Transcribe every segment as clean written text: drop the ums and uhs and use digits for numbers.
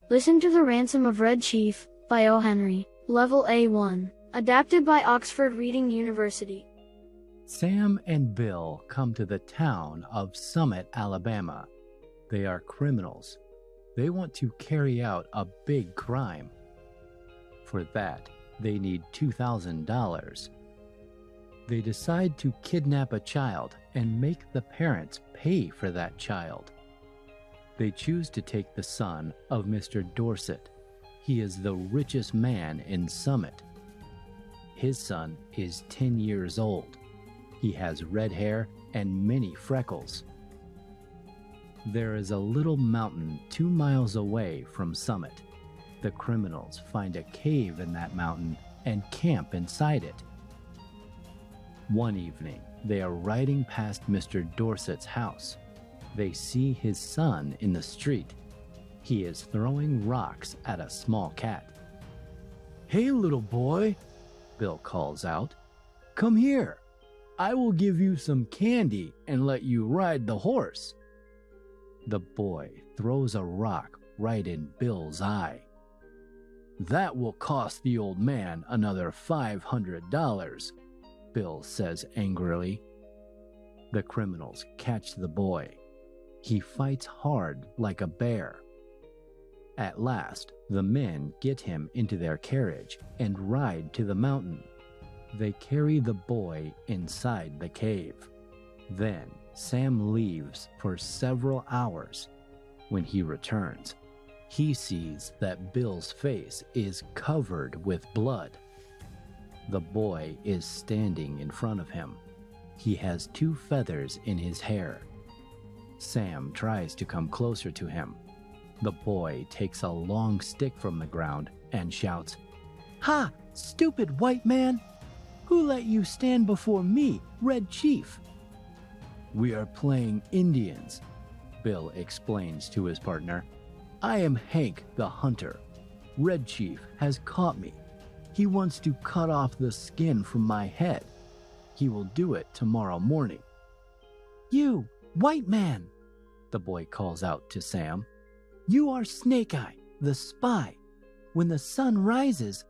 Listen to the Ransom of Red Chief by O. Henry, Level A1, adapted by Oxford Reading University. Sam and Bill come to the town of Summit, Alabama. They are criminals. They want to carry out a big crime. For that, they need $2,000. They decide to kidnap a child and make the parents pay for that child. They choose to take the son of Mr. Dorset. He is the richest man in Summit. His son is 10 years old. He has red hair and many freckles. There is a little mountain 2 miles away from Summit. The criminals find a cave in that mountain and camp inside it. One evening, they are riding past Mr. Dorset's house. They see his son in the street. He is throwing rocks at a small cat. "Hey, little boy," Bill calls out. "Come here. I will give you some candy and let you ride the horse." The boy throws a rock right in Bill's eye. "That will cost the old man another $500, Bill says angrily. The criminals catch the boy. He fights hard like a bear. At last, the men get him into their carriage and ride to the mountain. They carry the boy inside the cave. Then Sam leaves for several hours. When he returns, he sees that Bill's face is covered with blood. The boy is standing in front of him. He has 2 feathers in his hair. Sam tries to come closer to him. The boy takes a long stick from the ground and shouts, "Ha, stupid white man! Who let you stand before me, Red Chief?" "We are playing Indians," Bill explains to his partner. "I am Hank the hunter. Red Chief has caught me. He wants to cut off the skin from my head. He will do it tomorrow morning." "You, white man," the boy calls out to Sam. "You are Snake Eye, the spy. When the sun rises,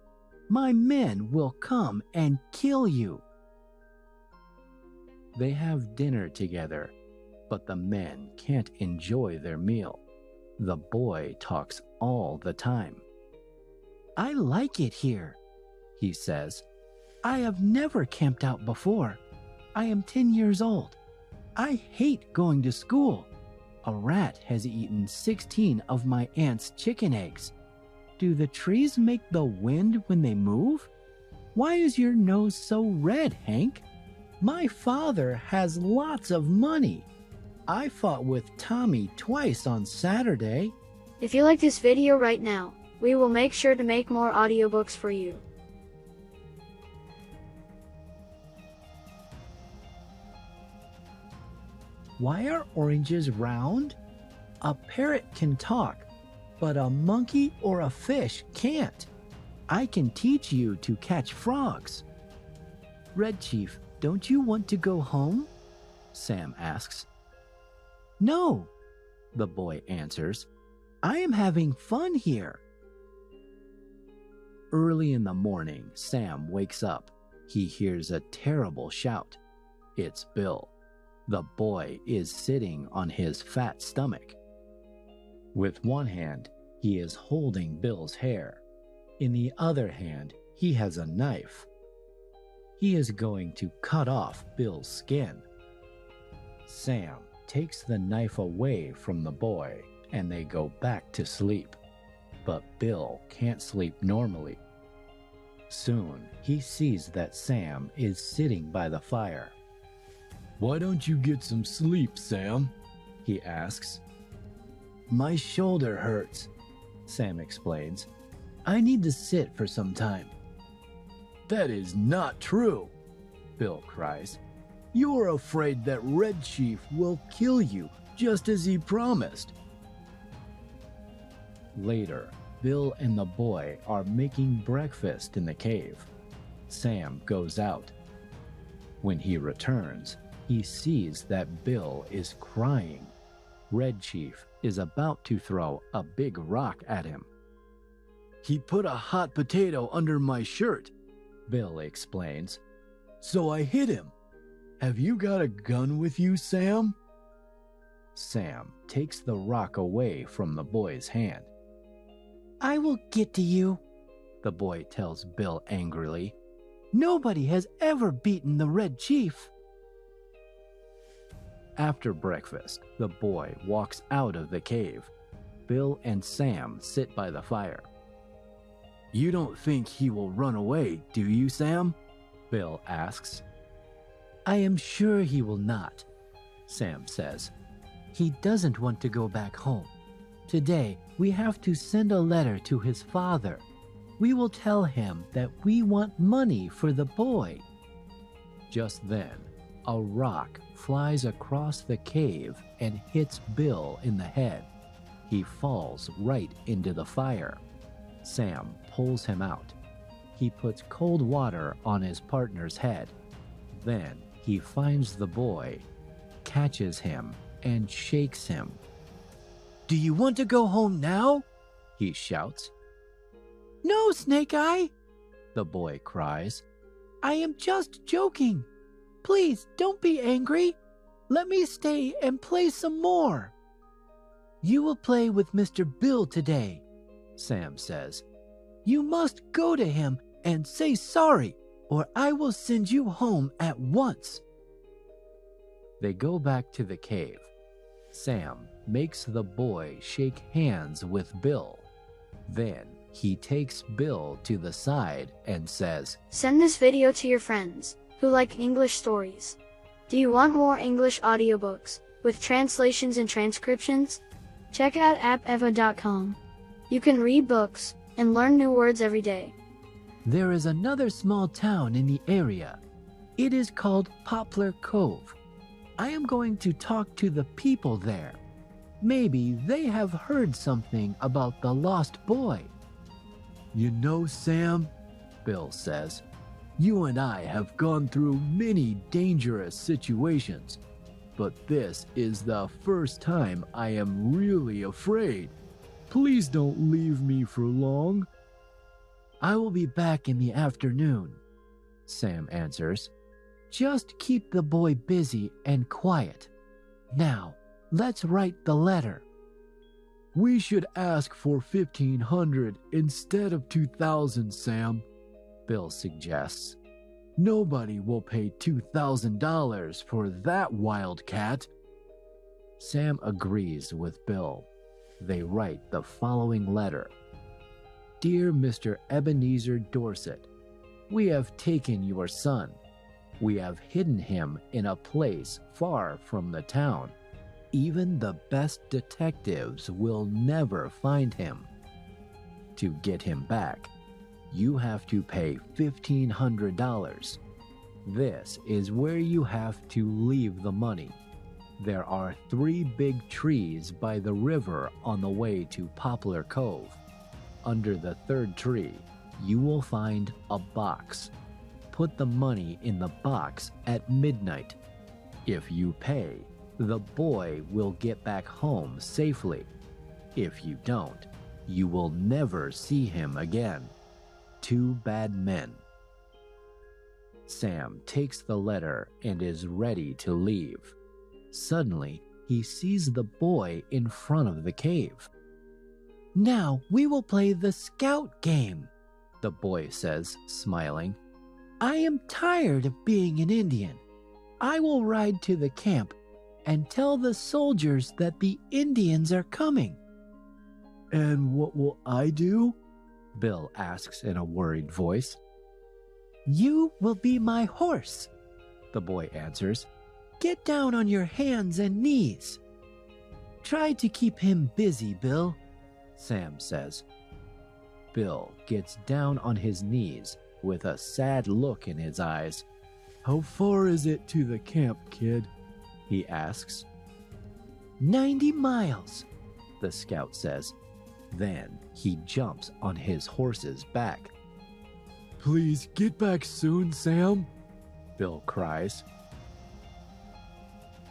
my men will come and kill you." They have dinner together, but the men can't enjoy their meal. The boy talks all the time. "I like it here," he says. "I have never camped out before. I am 10 years old. I hate going to school. A rat has eaten 16 of my aunt's chicken eggs. Do the trees make the wind when they move? Why is your nose so red, Hank? My father has lots of money. I fought with Tommy twice on Saturday." If you like this video right now, we will make sure to make more audiobooks for you. Why are oranges round? A parrot can talk, but a monkey or a fish can't. I can teach you to catch frogs. "Red Chief, don't you want to go home?" Sam asks. "No," the boy answers. "I am having fun here." Early in the morning, Sam wakes up. He hears a terrible shout. It's Bill. The boy is sitting on his fat stomach. With one hand, he is holding Bill's hair. In the other hand, he has a knife. He is going to cut off Bill's skin. Sam takes the knife away from the boy and they go back to sleep. But Bill can't sleep normally. Soon, he sees that Sam is sitting by the fire. "Why don't you get some sleep, Sam?" he asks. "My shoulder hurts," Sam explains. "I need to sit for some time." "That is not true," Bill cries. "You are afraid that Red Chief will kill you just as he promised." Later, Bill and the boy are making breakfast in the cave. Sam goes out. When he returns, he sees that Bill is crying. Red Chief is about to throw a big rock at him. "He put a hot potato under my shirt," Bill explains. "So I hit him. Have you got a gun with you, Sam?" Sam takes the rock away from the boy's hand. "I will get to you," the boy tells Bill angrily. "Nobody has ever beaten the Red Chief." After breakfast, the boy walks out of the cave. Bill and Sam sit by the fire. "You don't think he will run away, do you, Sam?" Bill asks. "I am sure he will not," Sam says. "He doesn't want to go back home. Today, we have to send a letter to his father. We will tell him that we want money for the boy." Just then, a rock flies across the cave and hits Bill in the head. He falls right into the fire. Sam pulls him out. He puts cold water on his partner's head. Then he finds the boy, catches him, and shakes him. "Do you want to go home now?" he shouts. "No, Snake Eye," the boy cries. "I am just joking. Please don't be angry. Let me stay and play some more." "You will play with Mr. Bill today," Sam says. "You must go to him and say sorry, or I will send you home at once." They go back to the cave. Sam makes the boy shake hands with Bill. Then he takes Bill to the side and says, Send this video to your friends who like English stories. Do you want more English audiobooks with translations and transcriptions? Check out appeva.com. You can read books and learn new words every day. "There is another small town in the area. It is called Poplar Cove. I am going to talk to the people there. Maybe they have heard something about the lost boy." "You know, Sam," Bill says, "you and I have gone through many dangerous situations, but this is the first time I am really afraid. Please don't leave me for long." "I will be back in the afternoon," Sam answers. "Just keep the boy busy and quiet. Now, let's write the letter." "We should ask for 1,500 instead of 2,000, Sam," Bill suggests. "Nobody will pay $2,000 for that wildcat." Sam agrees with Bill. They write the following letter. "Dear Mr. Ebenezer Dorset, we have taken your son. We have hidden him in a place far from the town. Even the best detectives will never find him. To get him back, you have to pay $1,500. This is where you have to leave the money. There are 3 big trees by the river on the way to Poplar Cove. Under the 3rd tree, you will find a box. Put the money in the box at midnight. If you pay, the boy will get back home safely. If you don't, you will never see him again. 2 bad men." Sam takes the letter and is ready to leave. Suddenly, he sees the boy in front of the cave. "Now we will play the scout game," the boy says, smiling. "I am tired of being an Indian. I will ride to the camp and tell the soldiers that the Indians are coming." "And what will I do?" Bill asks in a worried voice. "You will be my horse," the boy answers. "Get down on your hands and knees." "Try to keep him busy, Bill," Sam says. Bill gets down on his knees with a sad look in his eyes. "How far is it to the camp, kid?" he asks. 90 miles, the scout says. Then he jumps on his horse's back. "Please get back soon, Sam," Bill cries.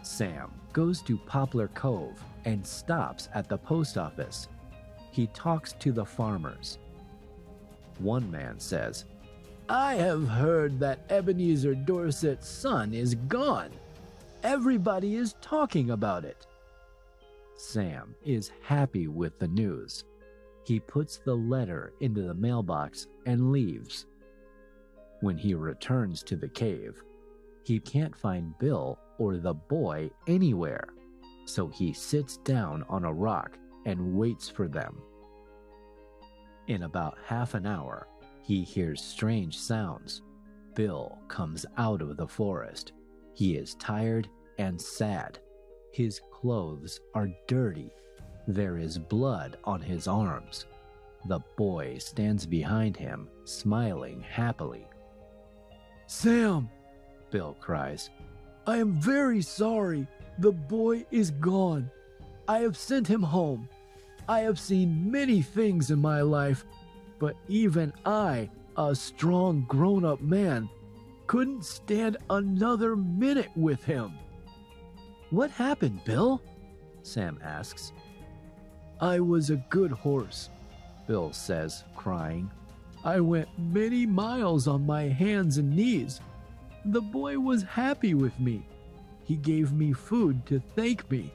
Sam goes to Poplar Cove and stops at the post office. He talks to the farmers. One man says, "I have heard that Ebenezer Dorset's son is gone. Everybody is talking about it." Sam is happy with the news. He puts the letter into the mailbox and leaves. When he returns to the cave, he can't find Bill or the boy anywhere, so he sits down on a rock and waits for them. In about half an hour, he hears strange sounds. Bill comes out of the forest. He is tired and sad. His clothes are dirty. There is blood on his arms. The boy stands behind him, smiling happily. "Sam," Bill cries, "I am very sorry. The boy is gone. I have sent him home. I have seen many things in my life, but even I, a strong grown-up man, couldn't stand another minute with him." "What happened, Bill?" Sam asks. "I was a good horse," Bill says, crying. "I went many miles on my hands and knees. The boy was happy with me. He gave me food to thank me.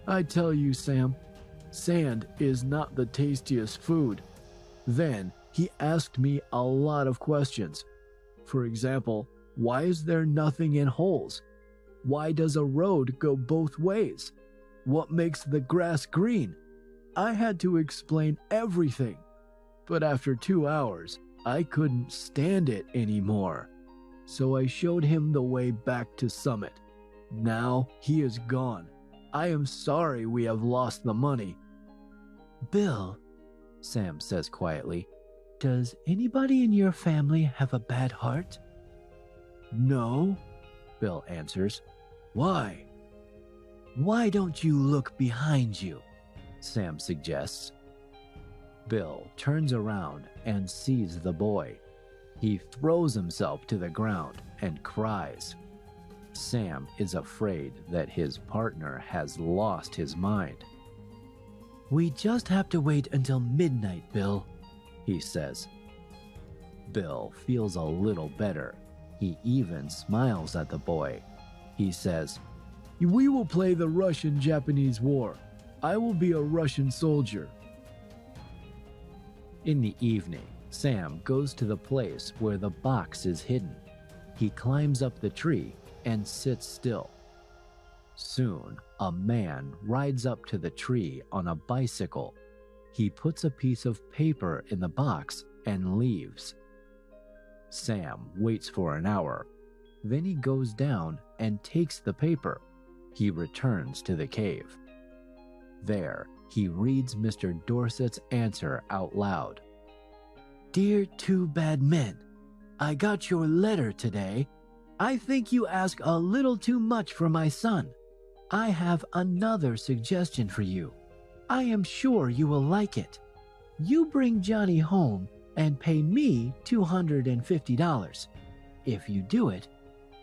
I tell you, Sam, sand is not the tastiest food." Then he asked me a lot of questions. For example, why is there nothing in holes? Why does a road go both ways? What makes the grass green? I had to explain everything. But after 2 hours, I couldn't stand it anymore. So I showed him the way back to Summit. Now he is gone. I am sorry we have lost the money." "Bill," Sam says quietly, "does anybody in your family have a bad heart?" "No," Bill answers. "Why?" "Why don't you look behind you?" Sam suggests. Bill turns around and sees the boy. He throws himself to the ground and cries. Sam is afraid that his partner has lost his mind. "We just have to wait until midnight, Bill," he says. Bill feels a little better. He even smiles at the boy. He says, "We will play the Russian-Japanese War. I will be a Russian soldier." In the evening, Sam goes to the place where the box is hidden. He climbs up the tree and sits still. Soon, a man rides up to the tree on a bicycle. He puts a piece of paper in the box and leaves. Sam waits for an hour. Then he goes down and takes the paper. He returns to the cave. There, he reads Mr. Dorset's answer out loud. "Dear Two Bad Men, I got your letter today. I think you ask a little too much for my son. I have another suggestion for you. I am sure you will like it. You bring Johnny home and pay me $250. If you do it,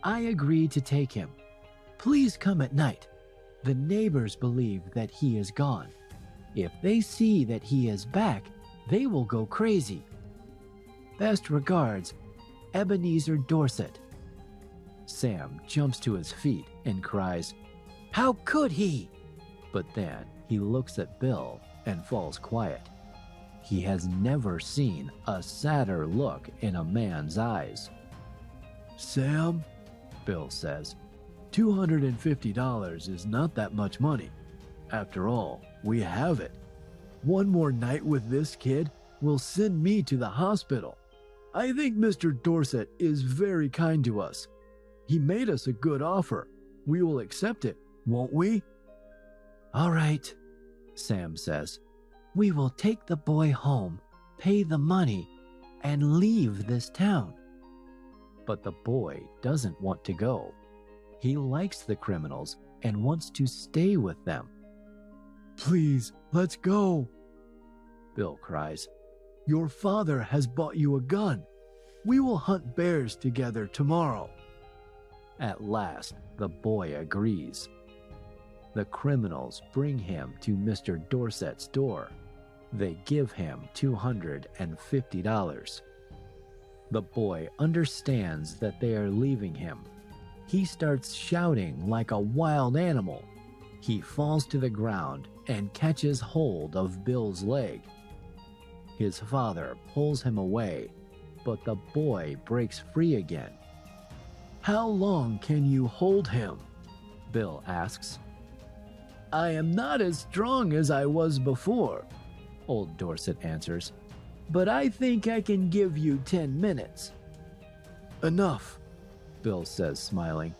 I agree to take him. Please come at night. The neighbors believe that he is gone. If they see that he is back, they will go crazy. Best regards, Ebenezer Dorset." Sam jumps to his feet and cries, "How could he?" But then he looks at Bill and falls quiet. He has never seen a sadder look in a man's eyes. "Sam," Bill says, $250 is not that much money. After all, we have it. One more night with this kid will send me to the hospital. I think Mr. Dorset is very kind to us. He made us a good offer. We will accept it, won't we?" "All right," Sam says. "We will take the boy home, pay the money, and leave this town." But the boy doesn't want to go. He likes the criminals and wants to stay with them. "Please, let's go," Bill cries. "Your father has bought you a gun. We will hunt bears together tomorrow." At last, the boy agrees. The criminals bring him to Mr. Dorset's door. They give him $250. The boy understands that they are leaving him. He starts shouting like a wild animal. He falls to the ground and catches hold of Bill's leg. His father pulls him away, but the boy breaks free again. "How long can you hold him?" Bill asks. "I am not as strong as I was before," Old Dorset answers, "but I think I can give you 10 minutes. "Enough," Bill says, smiling.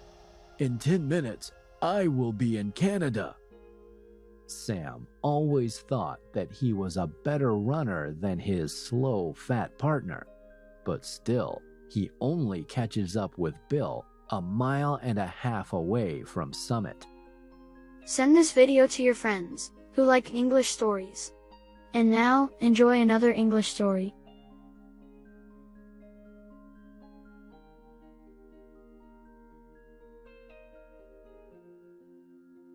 "In 10 minutes, I will be in Canada." Sam always thought that he was a better runner than his slow, fat partner, but still, he only catches up with Bill a mile and a half away from Summit. Send this video to your friends who like English stories. And now, enjoy another English story.